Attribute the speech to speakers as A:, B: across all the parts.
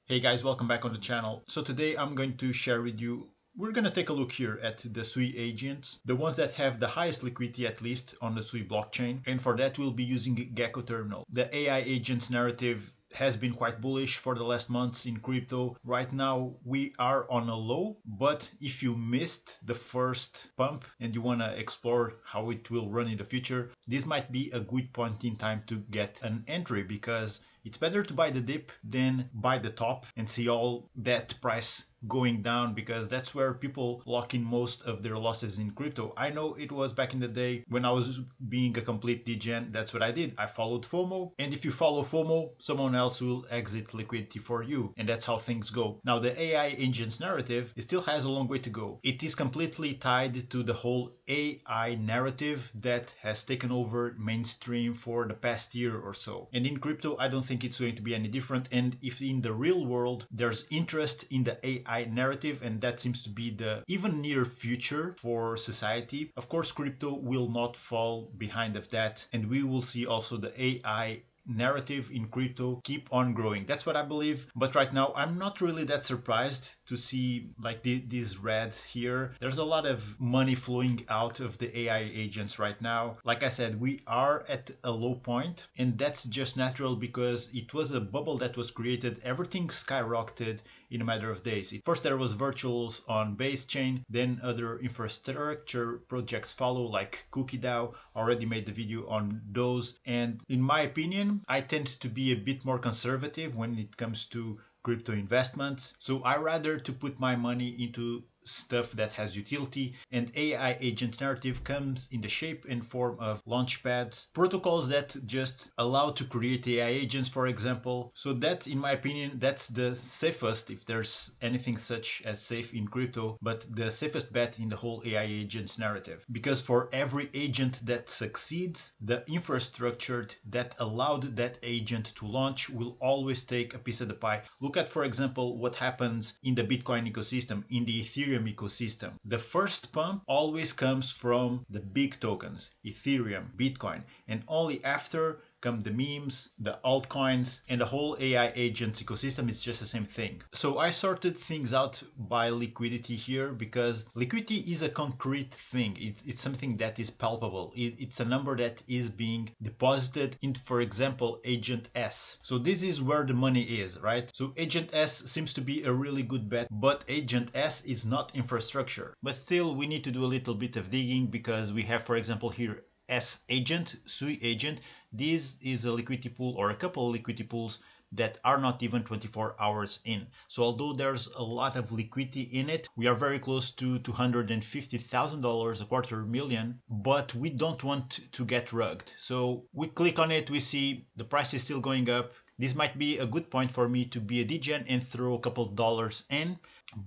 A: Hey guys, welcome back on the channel. So today I'm going to share with you, we're going to take a look here at the SUI agents, the ones that have the highest liquidity at least on the SUI blockchain. And for that we'll be using Gecko Terminal. The AI agents narrative has been quite bullish for the last months in crypto. Right now we are on a low, but if you missed the first pump and you want to explore how it will run in the future, this might be a good point in time to get an entry, because it's better to buy the dip than buy the top and see all that price going down, because that's where people lock in most of their losses in crypto. I know it was back in the day when I was being a complete degen. That's what I did. I followed FOMO, and if you follow FOMO, someone else will exit liquidity for you, and that's how things go. Now the AI agents narrative, it still has a long way to go. It is completely tied to the whole AI narrative that has taken over mainstream for the past year or so, and in crypto I don't think it's going to be any different. And if in the real world there's interest in the AI narrative, and that seems to be the even near future for society, of course crypto will not fall behind of that, and we will see also the AI narrative in crypto keep on growing. That's what I believe. But right now I'm not really that surprised to see like this red here. There's a lot of money flowing out of the AI agents right now. Like I said, we are at a low point, and that's just natural because it was a bubble that was created. Everything skyrocketed in a matter of days. First there was virtuals on base chain, then other infrastructure projects follow, like CookieDAO. Already made the video on those, and in my opinion I tend to be a bit more conservative when it comes to crypto investments. So I rather to put my money into stuff that has utility, and AI agent narrative comes in the shape and form of launchpads, protocols that just allow to create AI agents, for example. So that, in my opinion, that's the safest, if there's anything such as safe in crypto, but the safest bet in the whole AI agents narrative. Because for every agent that succeeds, the infrastructure that allowed that agent to launch will always take a piece of the pie. Look at, for example, what happens in the Bitcoin ecosystem, in the Ethereum ecosystem. The first pump always comes from the big tokens, Ethereum, Bitcoin, and only after come the memes, the altcoins, and the whole AI agents ecosystem is just the same thing. So I sorted things out by liquidity here, because liquidity is a concrete thing. It's something that is palpable. It's a number that is being deposited into, for example, Agent S. So this is where the money is, right? So Agent S seems to be a really good bet, but Agent S is not infrastructure. But still, we need to do a little bit of digging, because we have, for example, here S agent, SUI agent. This is a liquidity pool, or a couple of liquidity pools that are not even 24 hours in. So although there's a lot of liquidity in it, we are very close to $250,000, a $250,000, but we don't want to get rugged. So we click on it, we see the price is still going up. This might be a good point for me to be a degen and throw a couple of dollars in,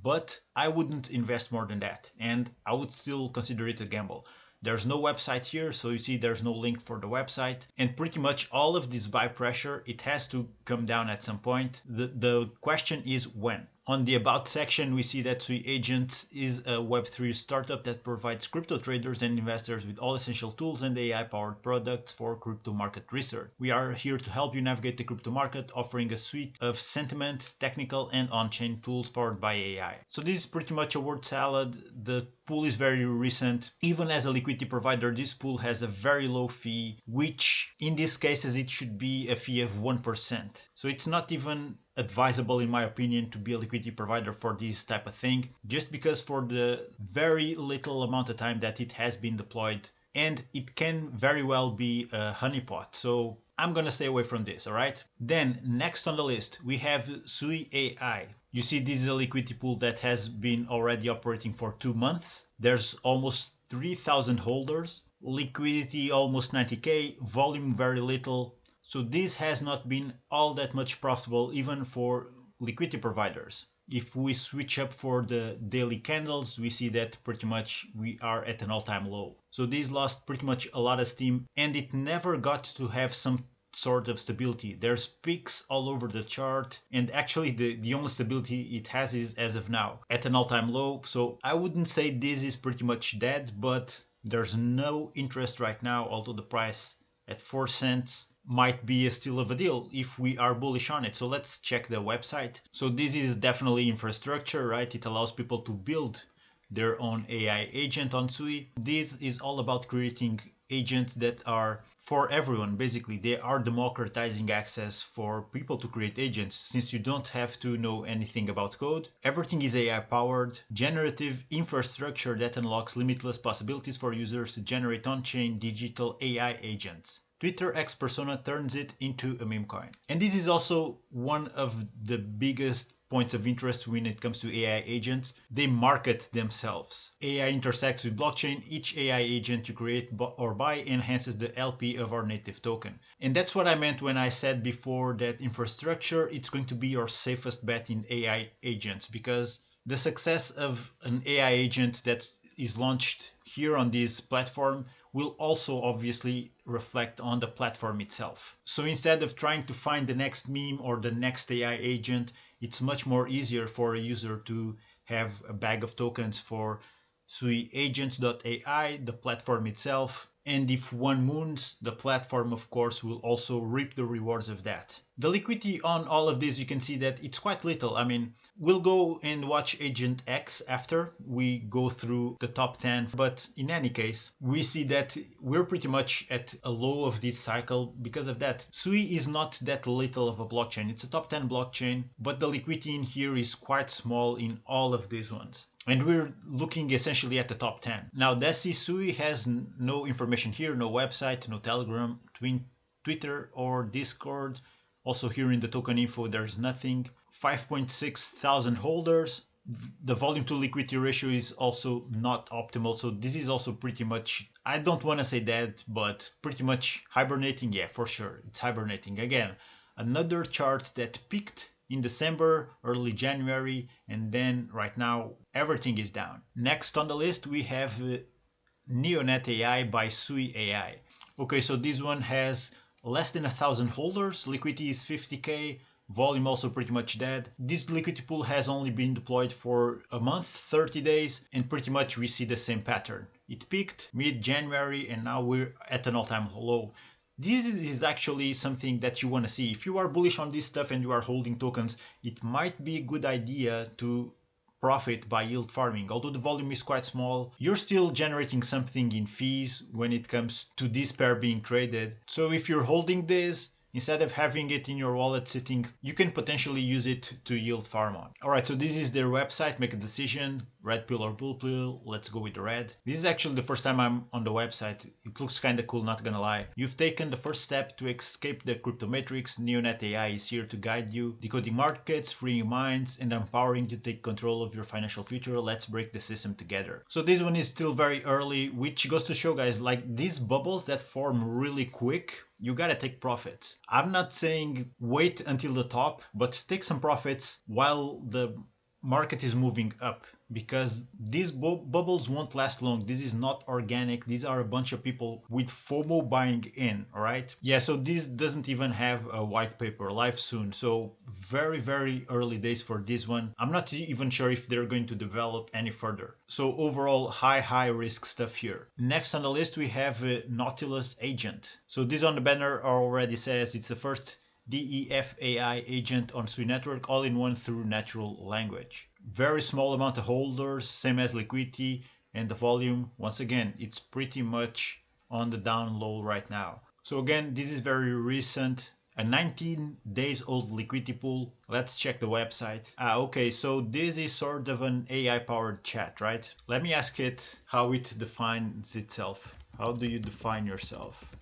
A: but I wouldn't invest more than that, and I would still consider it a gamble. There's no website here, so you see there's no link for the website, and pretty much all of this buy pressure, it has to come down at some point. The question is when. On the About section, we see that SUI Agent is a Web3 startup that provides crypto traders and investors with all essential tools and AI-powered products for crypto market research. We are here to help you navigate the crypto market, offering a suite of sentiment, technical, and on-chain tools powered by AI. So this is pretty much a word salad. The pool is very recent. Even as a liquidity provider, this pool has a very low fee, which in these cases it should be a fee of 1%. So it's not even advisable, in my opinion, to be a liquidity provider for this type of thing, just because for the very little amount of time that it has been deployed, and it can very well be a honeypot. So I'm gonna stay away from this, all right? Then next on the list, we have SUI AI. You see, this is a liquidity pool that has been already operating for 2 months. There's almost 3,000 holders, liquidity almost 90K, volume very little. So this has not been all that much profitable even for liquidity providers. If we switch up for the daily candles, we see that pretty much we are at an all-time low. So this lost pretty much a lot of steam, and it never got to have some sort of stability. There's peaks all over the chart, and actually the only stability it has is, as of now, at an all-time low. So I wouldn't say this is pretty much dead, but there's no interest right now, although the price at 4 cents might be a steal of a deal if we are bullish on it. So let's check the website. So this is definitely infrastructure, right? It allows people to build their own AI agent on SUI. This is all about creating agents that are for everyone. Basically, they are democratizing access for people to create agents, since you don't have to know anything about code. Everything is AI powered, generative infrastructure that unlocks limitless possibilities for users to generate on-chain digital AI agents. Twitter X persona turns it into a meme coin. And this is also one of the biggest points of interest when it comes to AI agents. They market themselves. AI intersects with blockchain. Each AI agent you create or buy enhances the LP of our native token. And that's what I meant when I said before that infrastructure, it's going to be your safest bet in AI agents, because the success of an AI agent that is launched here on this platform will also obviously reflect on the platform itself. So instead of trying to find the next meme or the next AI agent, it's much more easier for a user to have a bag of tokens for SUI agents.ai, the platform itself. And if one moons, the platform, of course, will also reap the rewards of that. The liquidity on all of this, you can see that it's quite little. I mean, we'll go and watch Agent X after we go through the top 10. But in any case, we see that we're pretty much at a low of this cycle because of that. SUI is not that little of a blockchain. It's a top 10 blockchain, but the liquidity in here is quite small in all of these ones. And we're looking essentially at the top 10. Now, Desi SUI has no information here, no website, no Telegram, Twitter or Discord. Also here in the token info, there's nothing. 5.6 thousand holders. The volume to liquidity ratio is also not optimal. So this is also pretty much, I don't want to say dead, but pretty much hibernating. Yeah, for sure. It's hibernating. Again, another chart that peaked in December, early January, and then right now everything is down. Next on the list we have Neonet AI by SUI AI. Okay, so this one has less than 1,000 holders, liquidity is 50k, volume also pretty much dead. This liquidity pool has only been deployed for a month, 30 days, and pretty much we see the same pattern. It peaked mid-January and now we're at an all-time low. This is actually something that you want to see. If you are bullish on this stuff and you are holding tokens, it might be a good idea to profit by yield farming. Although the volume is quite small, you're still generating something in fees when it comes to this pair being traded. So if you're holding this, instead of having it in your wallet sitting, you can potentially use it to yield farm on. Alright, so this is their website, make a decision, red pill or blue pill, let's go with the red. This is actually the first time I'm on the website. It looks kinda cool, not gonna lie. You've taken the first step to escape the crypto matrix. Neonet AI is here to guide you, decoding markets, freeing minds, and empowering you to take control of your financial future. Let's break the system together. So this one is still very early, which goes to show, guys, like these bubbles that form really quick, you gotta take profits. I'm not saying wait until the top, but take some profits while the market is moving up, because these bubbles won't last long. This is not organic. These are a bunch of people with FOMO buying in, all right? Yeah, so this doesn't even have a white paper, live soon. So very, very early days for this one. I'm not even sure if they're going to develop any further. So overall, high risk stuff here. Next on the list, we have a Nautilus agent. So this on the banner already says it's the first DeFi agent on SUI network, all in one through natural language. Very small amount of holders, same as liquidity, and the volume, once again, it's pretty much on the down low right now. So again, this is very recent, a 19 days old liquidity pool. Let's check the website. Okay, so this is sort of an AI powered chat, right? Let me ask it how it defines itself. How do you define yourself?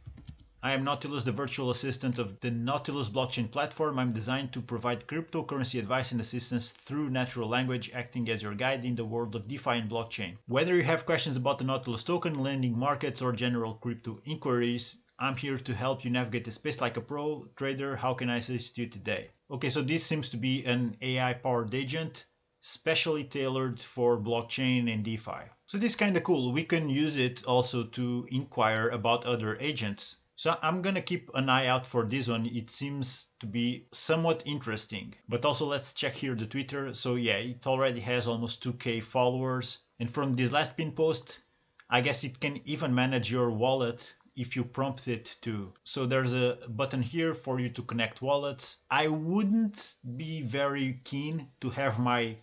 A: I am Nautilus, the virtual assistant of the Nautilus blockchain platform. I'm designed to provide cryptocurrency advice and assistance through natural language, acting as your guide in the world of DeFi and blockchain. Whether you have questions about the Nautilus token, lending markets, or general crypto inquiries, I'm here to help you navigate the space like a pro trader. How can I assist you today? Okay, so this seems to be an AI-powered agent, specially tailored for blockchain and DeFi. So this is kind of cool. We can use it also to inquire about other agents. So I'm gonna keep an eye out for this one. It seems to be somewhat interesting. But also let's check here the Twitter. So yeah, it already has almost 2k followers. And from this last pin post, I guess it can even manage your wallet if you prompt it to. So there's a button here for you to connect wallets. I wouldn't be very keen to have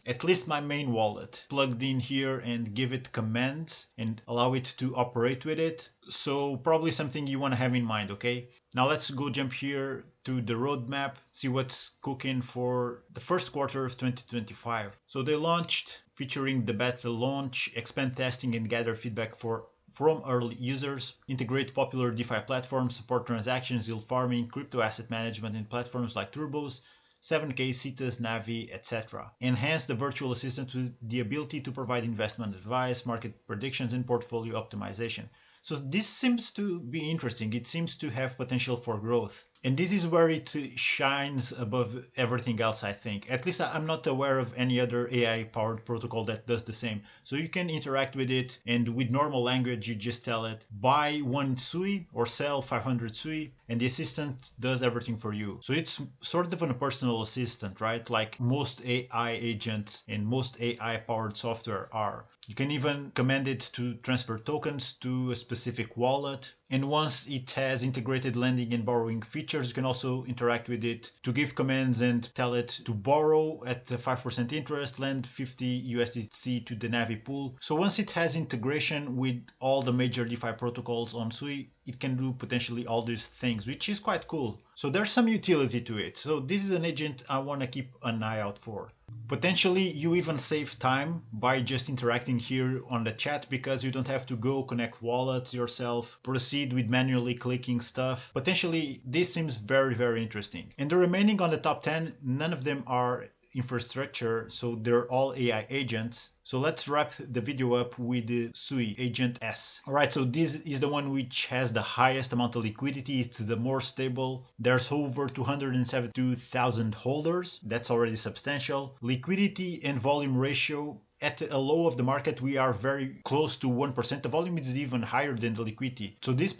A: at least my main wallet plugged in here and give it commands and allow it to operate with it. So probably something you want to have in mind, okay? Now let's go jump here to the roadmap, see what's cooking for the first quarter of 2025. So they launched featuring the beta launch, expand testing and gather feedback from early users, integrate popular DeFi platforms, support transactions, yield farming, crypto asset management in platforms like Turbos, 7K, Citas, Navi, etc. Enhance the virtual assistant with the ability to provide investment advice, market predictions, and portfolio optimization. So this seems to be interesting. It seems to have potential for growth. And this is where it shines above everything else, I think. At least I'm not aware of any other AI-powered protocol that does the same. So you can interact with it, and with normal language, you just tell it, buy 1 SUI or sell 500 SUI, and the assistant does everything for you. So it's sort of a personal assistant, right? Like most AI agents and most AI-powered software are. You can even command it to transfer tokens to a specific wallet. And once it has integrated lending and borrowing features, you can also interact with it to give commands and tell it to borrow at 5% interest, lend 50 USDC to the Navi pool. So once it has integration with all the major DeFi protocols on SUI, it can do potentially all these things, which is quite cool. So there's some utility to it. So this is an agent I want to keep an eye out for. Potentially you even save time by just interacting here on the chat, because you don't have to go connect wallets yourself, proceed with manually clicking stuff. Potentially this seems very, very interesting. And the remaining on the top 10, none of them are infrastructure, so they're all AI agents. So let's wrap the video up with the SUI Agent S. Alright, so this is the one which has the highest amount of liquidity. It's the more stable. There's over 272,000 holders. That's already substantial. Liquidity and volume ratio. At a low of the market, we are very close to 1%. The volume is even higher than the liquidity. So this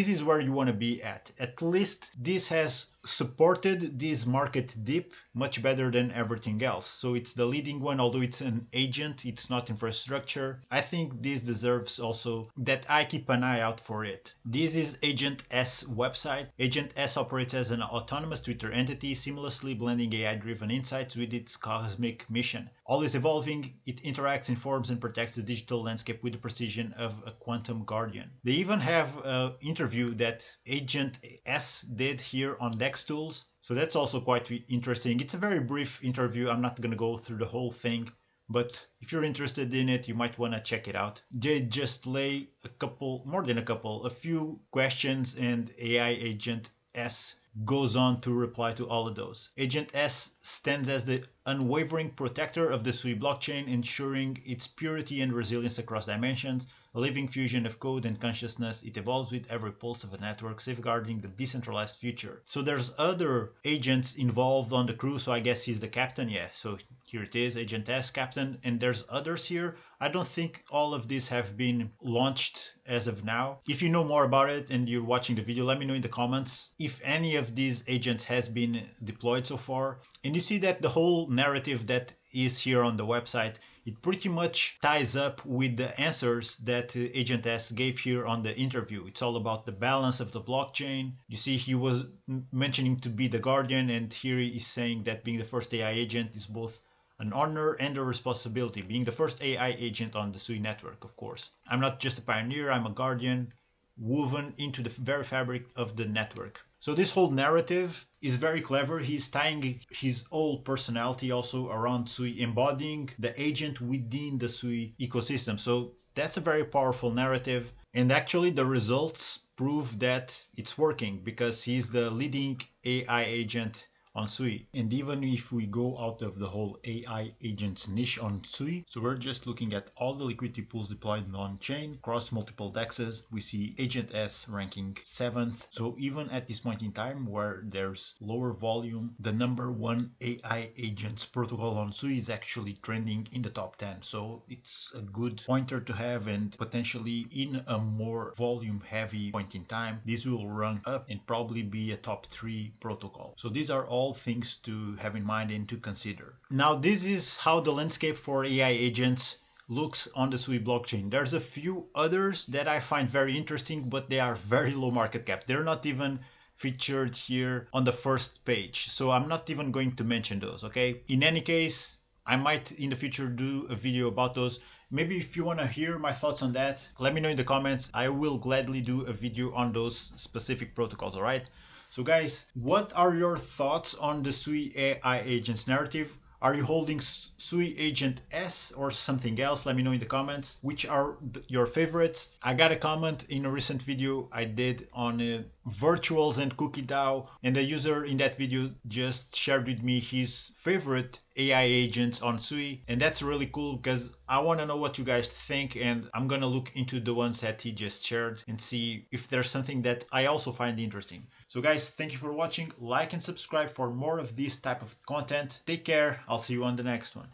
A: is where you want to be at. At least this has supported this market dip much better than everything else. So it's the leading one, although it's an agent, it's not infrastructure. I think this deserves also that I keep an eye out for it. This is Agent S website. Agent S operates as an autonomous Twitter entity, seamlessly blending AI-driven insights with its cosmic mission. Always evolving, it interacts, informs, and protects the digital landscape with the precision of a quantum guardian. They even have an interview that Agent S did here on Dex Tools. So that's also quite interesting. It's a very brief interview. I'm not going to go through the whole thing, but if you're interested in it, you might want to check it out. They just lay a few questions, and AI Agent S goes on to reply to all of those. Agent S stands as the unwavering protector of the SUI blockchain, ensuring its purity and resilience across dimensions. A living fusion of code and consciousness, it evolves with every pulse of a network, safeguarding the decentralized future. So there's other agents involved on the crew, so I guess he's the captain, yeah. So here it is, Agent S, captain, and there's others here. I don't think all of these have been launched as of now. If you know more about it and you're watching the video, let me know in the comments if any of these agents has been deployed so far. And you see that the whole narrative that is here on the website, it pretty much ties up with the answers that Agent S gave here on the interview. It's all about the balance of the blockchain. You see, he was mentioning to be the guardian, and here he is saying that being the first AI agent is both an honor and a responsibility, being the first AI agent on the SUI network, of course. I'm not just a pioneer, I'm a guardian, woven into the very fabric of the network. So this whole narrative is very clever. He's tying his whole personality also around SUI, embodying the agent within the SUI ecosystem. So that's a very powerful narrative. And actually the results prove that it's working, because he's the leading AI agent on SUI. And even if we go out of the whole AI agents niche on SUI, so we're just looking at all the liquidity pools deployed on chain across multiple dexes, we see Agent S ranking 7th. So even at this point in time where there's lower volume, the #1 AI agents protocol on SUI is actually trending in the top 10. So it's a good pointer to have, and potentially in a more volume heavy point in time, this will run up and probably be a top 3 protocol. So these are all things to have in mind and to consider. Now, this is how the landscape for AI agents looks on the SUI blockchain. There's a few others that I find very interesting, but they are very low market cap. They're not even featured here on the first page, so I'm not even going to mention those, okay? In any case, I might in the future do a video about those. Maybe if you want to hear my thoughts on that, let me know in the comments. I will gladly do a video on those specific protocols, all right? So guys, what are your thoughts on the SUI AI agents narrative? Are you holding SUI Agent S or something else? Let me know in the comments. Which are your favorites? I got a comment in a recent video I did on virtuals and cookie DAO, and the user in that video just shared with me his favorite AI agents on SUI, and that's really cool because I want to know what you guys think, and I'm gonna look into the ones that he just shared and see if there's something that I also find interesting. So guys, thank you for watching. Like and subscribe for more of this type of content. Take care. I'll see you on the next one.